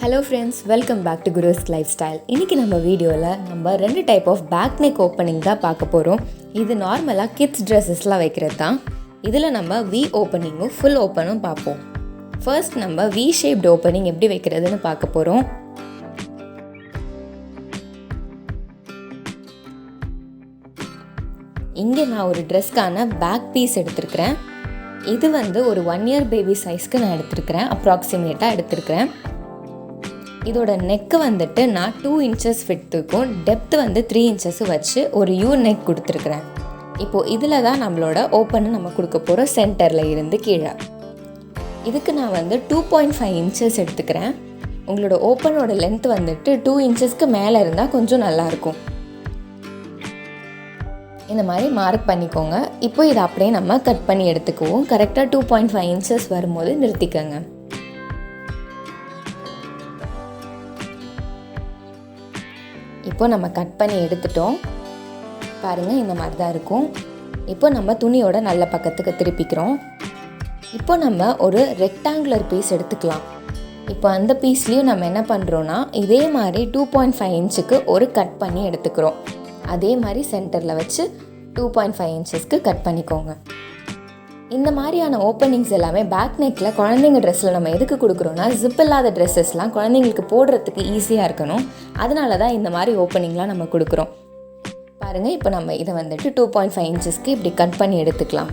Hello friends, welcome back to guruslifestyle. இன்னைக்கு நம்ம வீடியோல நம்ம ரெண்டு டைப் ஆஃப் backneck opening தான் பார்க்க போறோம். இது நார்மலா kids dresses-லாம் வைக்கிறது தான். இதுல நம்ம V opening-உம் full open-உம் பார்ப்போம். First நம்ம V shaped opening எப்படி வைக்கிறதுன்னு பார்க்க போறோம். இங்க நான் ஒரு Dress-க்கான பேக் பீஸ் எடுத்துக்கிறேன். இது வந்து ஒரு 1 year பேபி சைஸ்க்கு நான் எடுத்துக்கிறேன். அப்ராக்சிமேட்டா எடுத்துக்கிறேன். இதோட நெக் வந்துட்டு நான் 2 inches விட்த்துக்கும் டெப்த் வந்து 3 inches வச்சு ஒரு யூ நெக் கொடுத்துருக்குறேன். இப்போது இதில் தான் நம்மளோட ஓப்பனை நம்ம கொடுக்க போகிறோம் சென்டரில் இருந்து கீழே. இதுக்கு நான் வந்து 2.5 inches எடுத்துக்கிறேன். உங்களோட ஓப்பனோட லென்த் வந்துட்டு 2 inchesக்கு மேலே இருந்தால் கொஞ்சம் நல்லாயிருக்கும். இந்த மாதிரி மார்க் பண்ணிக்கோங்க. இப்போ இதை அப்படியே நம்ம கட் பண்ணி எடுத்துக்குவோம். கரெக்டாக 2.5 inches வரும்போது நிறுத்திக்கோங்க. இப்போ நம்ம கட் பண்ணி எடுத்துட்டோம். பாருங்கள், இந்த மாதிரி தான் இருக்கும். இப்போ நம்ம துணியோட நல்ல பக்கத்துக்கு திருப்பிக்கிறோம். இப்போ நம்ம ஒரு ரெக்டாங்குலர் பீஸ் எடுத்துக்கலாம். இப்போ அந்த பீஸ்லேயும் நம்ம என்ன பண்ணுறோன்னா இதே மாதிரி 2.5 inchக்கு ஒரு கட் பண்ணி எடுத்துக்கிறோம். அதே மாதிரி சென்டரில் வச்சு 2.5 inchesக்கு கட் பண்ணிக்கோங்க. இந்த மாதிரியான ஓப்பனிங்ஸ் எல்லாமே பேக் நெக்கில் குழந்தைங்க ட்ரெஸ்ஸில் நம்ம எதுக்கு கொடுக்குறோன்னா ஜிப் இல்லாத ட்ரெஸ்ஸஸ்லாம் குழந்தைங்களுக்கு போடுறதுக்கு ஈஸியாக இருக்கணும். அதனால தான் இந்த மாதிரி ஓப்பனிங்லாம் நம்ம கொடுக்குறோம். பாருங்கள், இப்போ நம்ம இதை வந்துட்டு 2.5 inchesக்கு இப்படி கட் பண்ணி எடுத்துக்கலாம்.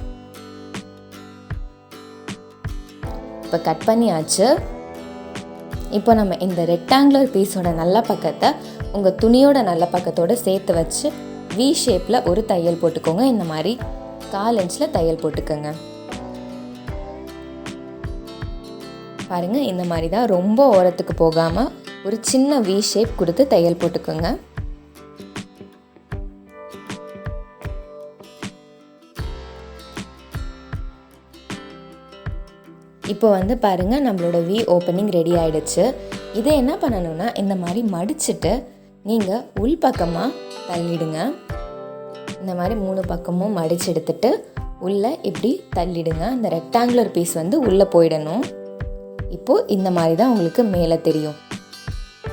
இப்போ கட் பண்ணியாச்சு. இப்போ நம்ம இந்த ரெக்டாங்குலர் பீஸோட நல்ல பக்கத்தை உங்கள் துணியோட நல்ல பக்கத்தோடு சேர்த்து வச்சு வி ஷேப்பில் ஒரு தையல் போட்டுக்கோங்க. இந்த மாதிரி 4 inchல தையல் போட்டுக்கோங்க. பாருங்க, இந்த மாதிரி தான் ரொம்ப ஓரத்துக்கு போகாமல் ஒரு சின்ன வி ஷேப் கொடுத்து தையல் போட்டுக்கோங்க. இப்போ வந்து பாருங்க, நம்மளோட வி ஓப்பனிங் ரெடி ஆயிடுச்சு. இதை என்ன பண்ணணும்னா இந்த மாதிரி மடிச்சுட்டு நீங்கள் உள் பக்கமாக தள்ளிடுங்க. இந்த மாதிரி 3 பக்கமும் மடிச்சு எடுத்துட்டு உள்ளே இப்படி தள்ளிடுங்க. அந்த ரெக்டாங்குலர் பீஸ் வந்து உள்ளே போயிடணும். இப்போது இந்த மாதிரி தான் உங்களுக்கு மேலே தெரியும்.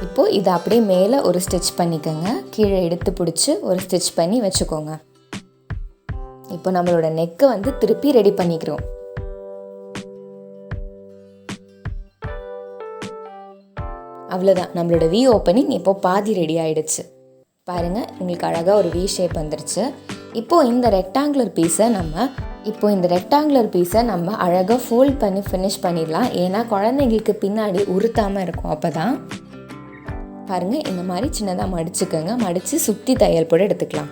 இப்போது இதை அப்படியே மேலே ஒரு ஸ்டிச் பண்ணிக்கோங்க. கீழே எடுத்து பிடிச்சி ஒரு ஸ்டிச் பண்ணி வச்சுக்கோங்க. இப்போ நம்மளோட நெக்கை வந்து திருப்பி ரெடி பண்ணிக்கிறோம். அவ்வளோதான், நம்மளோட வி ஓப்பனிங் இப்போ பாதி ரெடி ஆயிடுச்சு. பாருங்கள், உங்களுக்கு அழகாக ஒரு வி ஷேப் வந்துருச்சு. இப்போது இந்த ரெக்டாங்குலர் பீஸை நம்ம அழகாக ஃபோல்ட் பண்ணி ஃபினிஷ் பண்ணிடலாம். ஏன்னா குழந்தைங்களுக்கு பின்னாடி உறுத்தாமல் இருக்கும். அப்போ தான் பாருங்கள், இந்த மாதிரி சின்னதாக மடிச்சுக்கோங்க. மடித்து சுற்றி தையல் போட்டு எடுத்துக்கலாம்.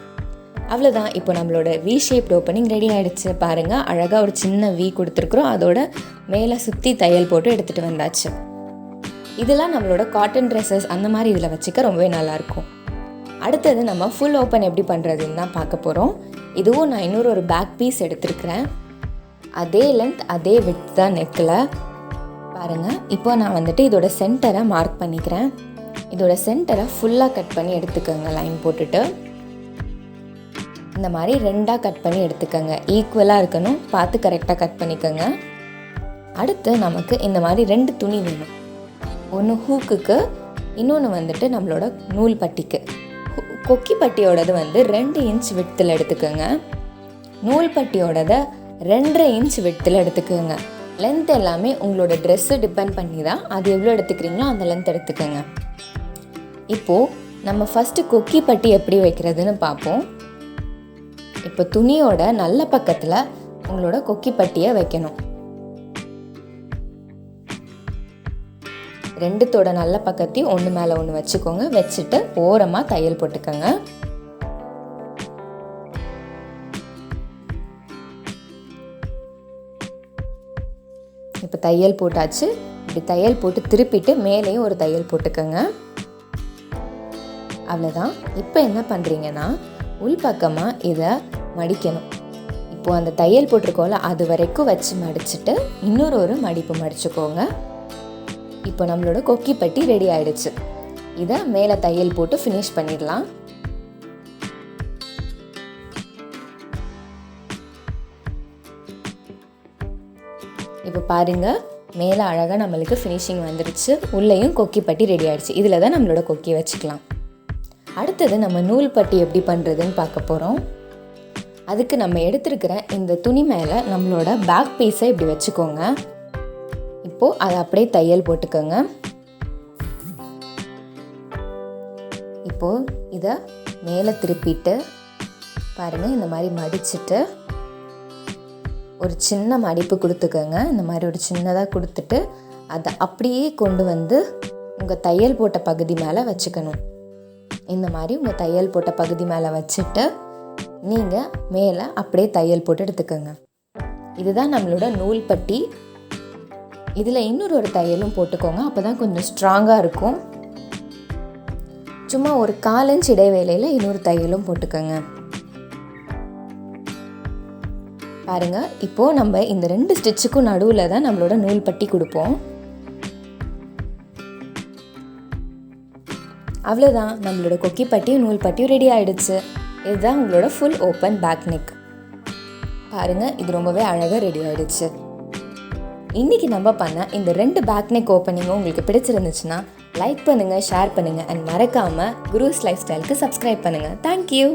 அவ்வளோதான், இப்போ நம்மளோட வி ஷேப் ஓப்பனிங் ரெடி ஆகிடுச்சு. பாருங்கள், அழகாக ஒரு சின்ன வி கொடுத்துருக்குறோம். அதோட மேலே சுற்றி தையல் போட்டு எடுத்துகிட்டு வந்தாச்சு. இதெல்லாம் நம்மளோட காட்டன் ட்ரெஸ்ஸஸ் அந்த மாதிரி இதில் வச்சுக்க ரொம்பவே நல்லாயிருக்கும். அடுத்தது நம்ம ஃபுல் ஓப்பன் எப்படி பண்ணுறதுன்னு தான் பார்க்க போகிறோம். இதுவும் நான் இன்னொரு ஒரு பேக் பீஸ் எடுத்துருக்கிறேன். அதே லென்த் அதே விட்த் தான் நெக்கில். பாருங்கள், இப்போ நான் வந்துட்டு இதோட சென்டரை மார்க் பண்ணிக்கிறேன். இதோட சென்டரை ஃபுல்லாக கட் பண்ணி எடுத்துக்கோங்க. லைன் போட்டுட்டு இந்த மாதிரி 2ஆக கட் பண்ணி எடுத்துக்கோங்க. ஈக்குவலாக இருக்கணும், பார்த்து கரெக்டாக கட் பண்ணிக்கோங்க. அடுத்து நமக்கு இந்த மாதிரி 2 துணி வேணும். ஒன்று ஹூக்குக்கு, இன்னொன்று வந்துட்டு நம்மளோட நூல் பட்டிக்கு. கொக்கி பட்டியோடது வந்து 2 inch விட்த்தில் எடுத்துக்கோங்க. நூல் பட்டியோடதை 2.5 inch விட்த்தில் எடுத்துக்கோங்க. லென்த் எல்லாமே உங்களோட ட்ரெஸ்ஸு டிபெண்ட் பண்ணி தான் அது எவ்வளோ எடுத்துக்கிறீங்களோ அந்த லென்த் எடுத்துக்கோங்க. இப்போது நம்ம ஃபஸ்ட்டு கொக்கி பட்டி எப்படி வைக்கிறதுன்னு பார்ப்போம். இப்போ துணியோட நல்ல பக்கத்தில் உங்களோட கொக்கி பட்டியை வைக்கணும். 2தோட நல்ல பக்கத்தையும் ஒன்று மேலே ஒன்று வச்சுக்கோங்க. வச்சுட்டு ஓரமாக தையல் போட்டுக்கோங்க. இப்போ தையல் போட்டாச்சு. இப்படி தையல் போட்டு திருப்பிட்டு மேலேயும் ஒரு தையல் போட்டுக்கோங்க. அவ்வளோதான். இப்போ என்ன பண்ணுறீங்கன்னா உள் பக்கமாக இதை மடிக்கணும். இப்போது அந்த தையல் போட்டிருக்கோம்ல அது வரைக்கும் வச்சு மடிச்சுட்டு இன்னொரு ஒரு மடிப்பு மடிச்சுக்கோங்க. இப்போ நம்மளோட கொக்கி பட்டி ரெடி ஆயிடுச்சு. இதை மேலே தையல் போட்டு ஃபினிஷ் பண்ணிடலாம். இப்போ பாருங்கள், மேலே அழகாக நம்மளுக்கு ஃபினிஷிங் வந்துடுச்சு. உள்ளேயும் கொக்கி பட்டி ரெடி ஆகிடுச்சு. இதில் தான் நம்மளோட கொக்கி வச்சுக்கலாம். அடுத்தது நம்ம நூல் பட்டி எப்படி பண்ணுறதுன்னு பார்க்க போகிறோம். அதுக்கு நம்ம எடுத்துருக்கிற இந்த துணி மேலே நம்மளோட பேக் பீஸை இப்படி வச்சுக்கோங்க. இப்போது அதை அப்படியே தையல் போட்டுக்கோங்க. இப்போது இதை மேலே திருப்பிட்டு பாருங்கள், இந்த மாதிரி மடிச்சுட்டு ஒரு சின்ன மடிப்பு கொடுத்துக்கோங்க. இந்த மாதிரி ஒரு சின்னதாக கொடுத்துட்டு அதை அப்படியே கொண்டு வந்து உங்கள் தையல் போட்ட பகுதி மேலே வச்சுக்கணும். இந்த மாதிரி உங்கள் தையல் போட்ட பகுதி மேலே வச்சுட்டு நீங்கள் மேலே அப்படியே தையல் போட்டு எடுத்துக்கோங்க. இதுதான் நம்மளோட நூல் பட்டி. இதில் இன்னொரு தையலும் போட்டுக்கோங்க, அப்போ தான் கொஞ்சம் ஸ்ட்ராங்காக இருக்கும். சும்மா ஒரு 1/4 இன்ச் இடைவேளையில் இன்னொரு தையலும் போட்டுக்கோங்க. பாருங்கள், இப்போது நம்ம இந்த 2 ஸ்டிச்சுக்கும் நடுவில் தான் நம்மளோட நூல் பட்டி கொடுப்போம். அவ்வளோதான், நம்மளோட கொக்கி பட்டியும் நூல் பட்டியும் ரெடி ஆகிடுச்சு. இதுதான் உங்களோட ஃபுல் ஓப்பன் பேக் நெக். பாருங்கள், இது ரொம்பவே அழகாக ரெடி ஆகிடுச்சு. இன்றைக்கி நம்ம பண்ண இந்த 2 பேக் நெக் ஓப்பனிங்கும் உங்களுக்கு பிடிச்சிருந்துச்சுன்னா லைக் பண்ணுங்கள், ஷேர் பண்ணுங்கள் அண்ட் மறக்காமல் குருஸ் லைஃப் ஸ்டைலுக்கு சப்ஸ்கிரைப் பண்ணுங்கள். தேங்க்யூ.